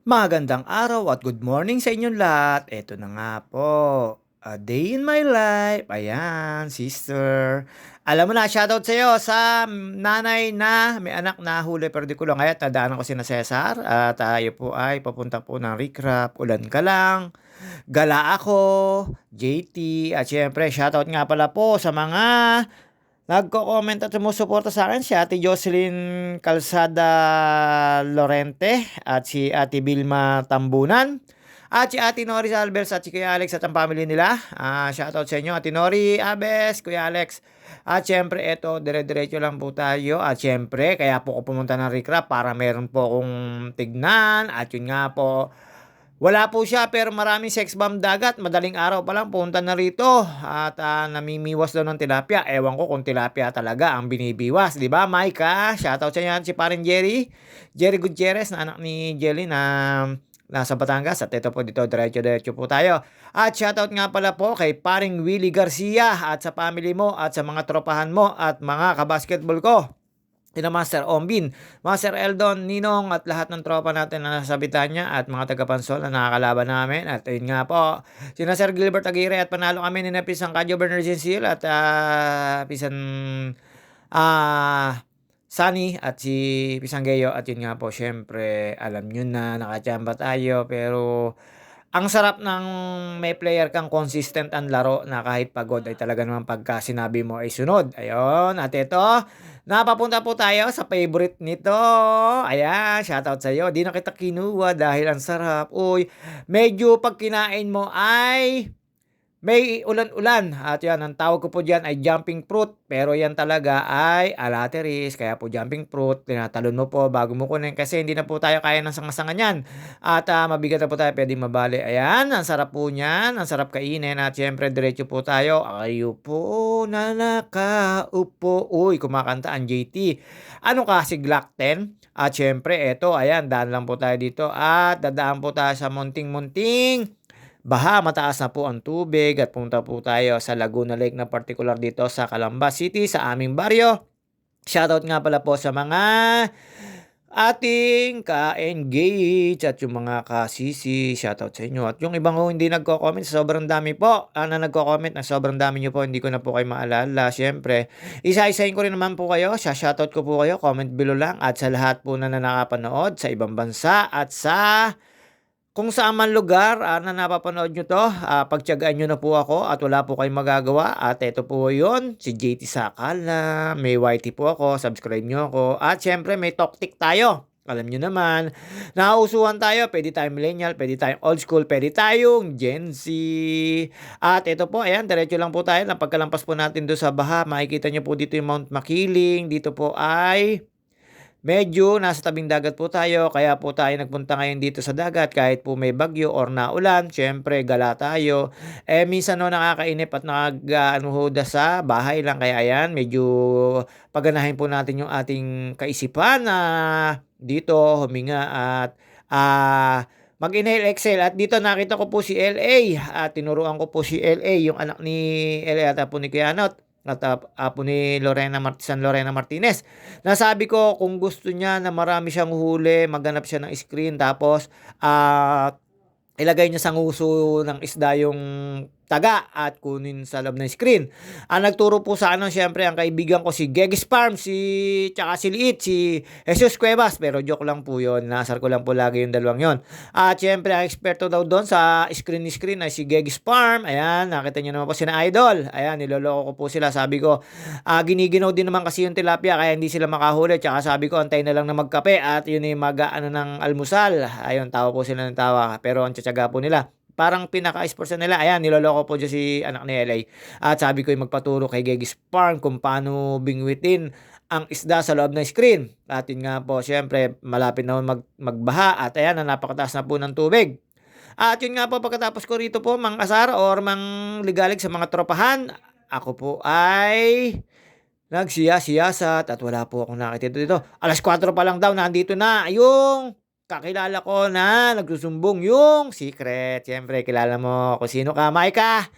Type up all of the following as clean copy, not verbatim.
Magandang araw at good morning sa inyong lahat. Eto na nga po, a day in my life. Ayan, sister. Alam mo na, shoutout sa'yo sa nanay na may anak na huli pero di ko lang kaya tadaanan ko si na Cesar. At tayo po ay papunta po ng recrap. Ulan ka lang. Gala ako, JT. At syempre, shoutout nga pala po sa mga nagko-comment at sumusuporta sa akin si Ate Jocelyn Calzada Lorente at si Ate Vilma Tambunan at si Ate Nori Albers at si Kuya Alex at ang family nila. Shoutout sa inyo, Ate Nori, Abes, Kuya Alex. At syempre, eto, dire-diretso lang po tayo. At syempre, kaya po ako pumunta ng recrap para meron po akong tignan. At yun nga po, wala po siya pero maraming sex bomb dagat. Madaling araw pa lang punta na rito. At namimiwas daw ng tilapia. Ewan ko kung tilapia talaga ang binibiwas. Di ba, Micah? Shoutout sa yan si parin Jerry. Jerry Gutierrez na anak ni Jelly na nasa Batangas. At ito po dito, diretso-diretso po tayo. At shoutout nga pala po kay paring Willie Garcia at sa family mo at sa mga tropahan mo at mga kabasketball ko. Sina Master Ombin, Master Eldon, Ninong at lahat ng tropa natin na nasa Bitanya at mga taga-Pansol na nakakalaban namin. At yun nga po, sina Sir Gilbert Aguirre at panalo kami ni Pisang Kadyo Bernard Gensil at Pisan Sunny at si Pisanggeyo. At yun nga po, syempre, alam nyo na, nakachamba tayo pero ang sarap ng may player kang consistent ang laro na kahit pagod ay talaga naman pagka sinabi mo ay sunod. Ayun, at ito, napapunta po tayo sa favorite nito. Ayan, shoutout sa iyo. Di na kita kinuha dahil ang sarap. Uy, medyo pag kinain mo ay may ulan-ulan at yan, ang tawag ko po dyan ay jumping fruit. Pero yan talaga ay alateris. Kaya po jumping fruit, tinatalon mo po bago mo kunin kasi hindi na po tayo kaya ng sanga-sanga niyan. At mabigat na po tayo, pwedeng mabali. Ayan, ang sarap po niyan. Ang sarap kainin. At syempre, diretso po tayo. Ayupo na nakaupo. Uy, kumakanta ang JT. Ano kasi Glock 10? At syempre, eto, ayan, daan lang po tayo dito. At dadaan po tayo sa munting-munting baha, mataas na po ang tubig at punta po tayo sa Laguna Lake na particular dito sa Calamba City sa aming baryo. Shoutout nga pala po sa mga ating ka-engage at yung mga ka-CC. Shoutout sa inyo. At yung ibang hindi nagko-comment, sobrang dami po. Na nagko-comment na sobrang dami nyo po. Hindi ko na po kayo maalala. Siyempre, isa-isahin ko rin naman po kayo. Shoutout ko po kayo. Comment below lang. At sa lahat po na nakapanood sa ibang bansa at sa kung saan man lugar na napapanood nyo to, pagtiyagaan nyo na po ako at wala po kayong magagawa. At ito po yun, si JT Sakal na may YT po ako, subscribe nyo ako. At syempre may toktik tayo. Alam nyo naman, nauusuhan tayo, pwede tayong millennial, pwede tayong old school, pwede tayong Gen Z. At ito po, ayan, diretso lang po tayo. Pagkalampas po natin doon sa baha, makikita nyo po dito yung Mount Makiling. Dito po ay medyo nasa tabing dagat po tayo, kaya po tayo nagpunta ngayon dito sa dagat kahit po may bagyo or naulan. Syempre, gala tayo. Minsan no, nakakainip at nag-anuhoda sa bahay lang. Kaya ayan, medyo paganahin po natin yung ating kaisipan na dito huminga at mag-inhale, exhale. At dito nakita ko po si LA. At tinuruan ko po si LA, yung anak ni LA at po ni Kianot at apo ni San Lorena Martinez. Nasabi ko kung gusto niya na marami siyang huli, maghanap siya ng screen tapos ilagay niya sa nguso ng isda yung taga at kunin sa loob ng screen. Ang nagturo po sa ano, syempre, ang kaibigan ko si Gegis Farm, tsaka si Liit, si Jesus Cuevas. Pero joke lang po yun. Nasar ko lang po lagi yung dalawang yon. At syempre, ang eksperto daw doon sa screen ay si Gegis Farm. Ayan, nakita niyo naman po sina Idol. Ayan, niloloko ko po sila. Sabi ko, giniginaw din naman kasi yung tilapia kaya hindi sila makahuli. Tsaka sabi ko, antay na lang na magkape at yun yung mag-ano ng almusal. Ayun, tawa po sila ng tawa. Pero ang tsatsaga po nila, parang pinaka-sports nila. Ayan, niloloko po dyan si anak ni LA. At sabi ko yung magpaturo kay Gegis Farm kung paano bingwitin ang isda sa loob ng screen. At yun nga po, syempre, malapit na magbaha. At ayan, napakataas na po ng tubig. At yun nga po, pagkatapos ko rito po, mang asar or mang ligalig sa mga tropahan, ako po ay nagsiyasat at wala po akong nakita dito. Alas 4 pa lang daw, nandito na yung kakilala ko na nagsusumbong yung secret. Siyempre, kilala mo kung sino ka, Maika.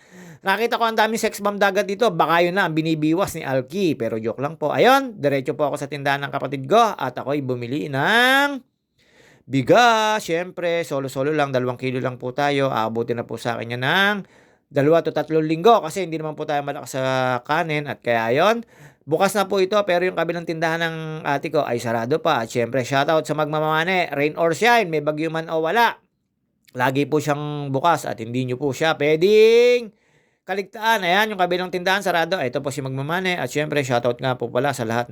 Nakita ko ang daming sex bomb dagat dito. Baka yun na ang binibiwas ni Alki. Pero joke lang po. Ayun, diretso po ako sa tindahan ng kapatid ko at ako'y bumili ng bigas, siyempre solo-solo lang 2 kilo lang po tayo, aabutin na po sa'kin 'yan ng 2 to 3 linggo kasi hindi naman po tayo malakas sa kanin at kaya ayon, bukas na po ito pero yung kabilang tindahan ng ate ko ay sarado pa at siyempre shoutout sa magmamane, rain or shine, may bagyo man o wala, lagi po siyang bukas at hindi niyo po siya puwedeng kaligtaan. Ayan, yung kabilang tindahan sarado, ito po si magmamane at siyempre shoutout nga po pala sa lahat